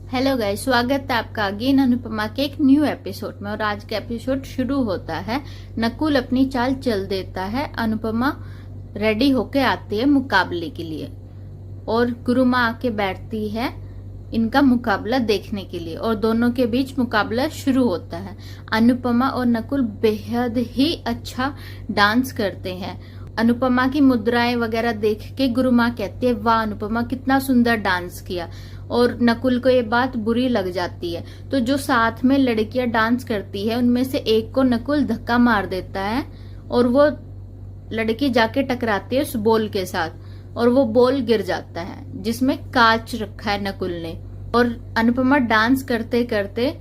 Hello guys, स्वागत है आपका अगेन अनुपमा के एक न्यू एपिसोड में। और आज का एपिसोड शुरू होता है, नकुल अपनी चाल चल देता है, अनुपमा रेडी होके आती है मुकाबले के लिए और गुरु माँ आके बैठती है इनका मुकाबला देखने के लिए और दोनों के बीच मुकाबला शुरू होता है। अनुपमा और नकुल बेहद ही अच्छा डांस करते हैं। अनुपमा की मुद्राएं वगैरह देख के गुरु माँ कहती है, वाह अनुपमा कितना सुंदर डांस किया। और नकुल को ये बात बुरी लग जाती है। तो जो साथ में लड़कियां डांस करती है उनमें से एक को नकुल धक्का मार देता है और वो लड़की जाके टकराती है उस बॉल के साथ और वो बॉल गिर जाता है जिसमें कांच रखा है नकुल ने। और अनुपमा डांस करते करते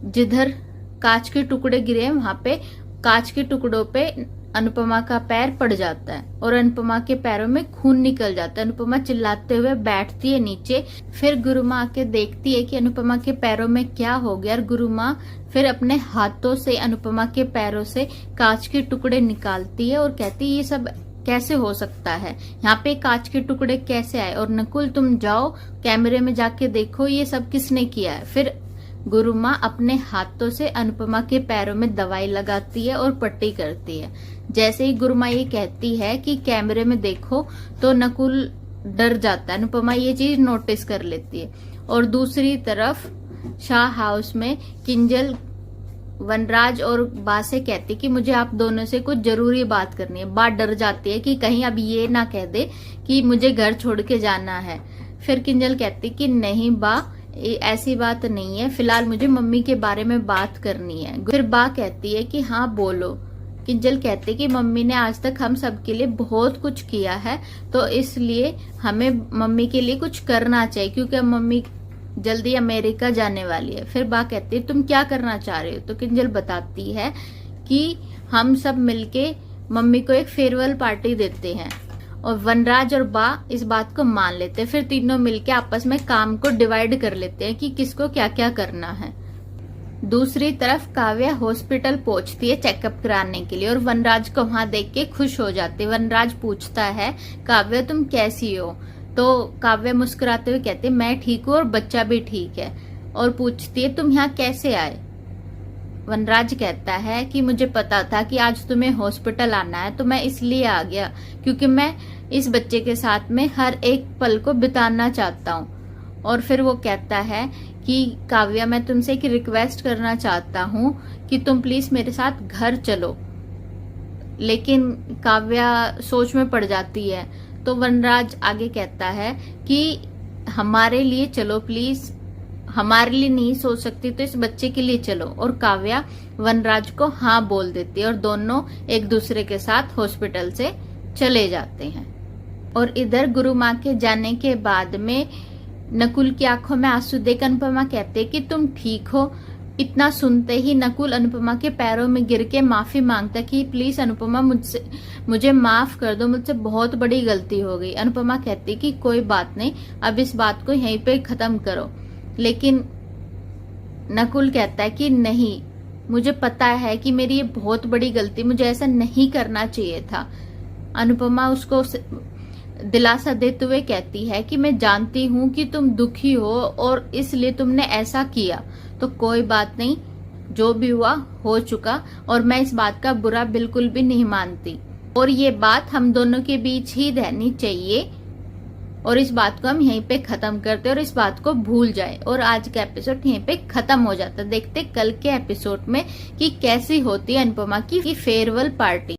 जिधर कांच के टुकड़े गिरे हैं वहां पे कांच के टुकड़ों पे अनुपमा का पैर पड़ जाता है और अनुपमा के पैरों में खून निकल जाता है। अनुपमा चिल्लाते हुए बैठती है नीचे। फिर गुरु माँ आके देखती है कि अनुपमा के पैरों में क्या हो गया और गुरु माँ फिर अपने हाथों से अनुपमा के पैरों से कांच के टुकड़े निकालती है और कहती है, ये सब कैसे हो सकता है, यहाँ पे कांच के टुकड़े कैसे आए, और नकुल तुम जाओ कैमरे में जाके देखो ये सब किसने किया है। फिर गुरु माँ अपने हाथों से अनुपमा के पैरों में दवाई लगाती है और पट्टी करती है। जैसे ही गुरु माँ ये कहती है कि कैमरे में देखो तो नकुल डर जाता है। अनुपमा ये चीज नोटिस कर लेती है। और दूसरी तरफ शाह हाउस में किंजल वनराज और बा से कहती कि मुझे आप दोनों से कुछ जरूरी बात करनी है। बा डर जाती है कि कहीं अब ये ना कह दे कि मुझे घर छोड़ के जाना है। फिर किंजल कहती कि नहीं बा, ऐसी बात नहीं है, फिलहाल मुझे मम्मी के बारे में बात करनी है। फिर बा कहती है कि हाँ बोलो। किंजल कहती कि मम्मी ने आज तक हम सबके लिए बहुत कुछ किया है तो इसलिए हमें मम्मी के लिए कुछ करना चाहिए क्योंकि अब मम्मी जल्दी अमेरिका जाने वाली है। फिर बा कहती है तुम क्या करना चाह रहे हो, तो किंजल बताती है कि हम सब मिलके मम्मी को एक फेयरवेल पार्टी देते हैं। और वनराज और बा इस बात को मान लेते हैं। फिर तीनों मिलके आपस में काम को डिवाइड कर लेते हैं कि किसको क्या क्या करना है। दूसरी तरफ काव्या हॉस्पिटल पहुंचती है चेकअप कराने के लिए और वनराज को वहां देख के खुश हो जाती है। वनराज पूछता है, काव्या तुम कैसी हो? तो काव्या मुस्कुराते हुए कहती है, मैं ठीक हूँ और बच्चा भी ठीक है। और पूछती है, तुम यहाँ कैसे आए? वनराज कहता है कि मुझे पता था कि आज तुम्हें हॉस्पिटल आना है तो मैं इसलिए आ गया क्योंकि मैं इस बच्चे के साथ में हर एक पल को बिताना चाहता हूँ। और फिर वो कहता है कि काव्या मैं तुमसे एक रिक्वेस्ट करना चाहता हूँ कि तुम प्लीज मेरे साथ घर चलो। लेकिन काव्या सोच में पड़ जाती है तो वनराज आगे कहता है कि हमारे लिए चलो प्लीज, हमारे लिए नहीं सोच सकती तो इस बच्चे के लिए चलो। और काव्या वनराज को हाँ बोल देती है और दोनों एक दूसरे के साथ हॉस्पिटल से चले जाते हैं। और इधर गुरु माँ के जाने के बाद में नकुल की आंखों में आंसू देख अनुपमा कहते कि तुम ठीक हो। इतना सुनते ही नकुल अनुपमा के पैरों में गिर के माफी मांगता कि प्लीज अनुपमा मुझे माफ कर दो, मुझसे बहुत बड़ी गलती हो गई। अनुपमा कहती कि कोई बात नहीं, अब इस बात को यहीं पे खत्म करो। लेकिन नकुल कहता है कि नहीं, मुझे पता है कि मेरी ये बहुत बड़ी गलती, मुझे ऐसा नहीं करना चाहिए था। अनुपमा उसको दिलासा देते हुए कहती है कि मैं जानती हूँ कि तुम दुखी हो और इसलिए तुमने ऐसा किया, तो कोई बात नहीं, जो भी हुआ हो चुका और मैं इस बात का बुरा बिल्कुल भी नहीं मानती और ये बात हम दोनों के बीच ही रहनी चाहिए और इस बात को हम यहीं पे खत्म करते और इस बात को भूल जाए। और आज का एपिसोड यहीं पे खत्म हो जाता। देखते कल के एपिसोड में कि कैसी होती है अनुपमा की फेयरवेल पार्टी।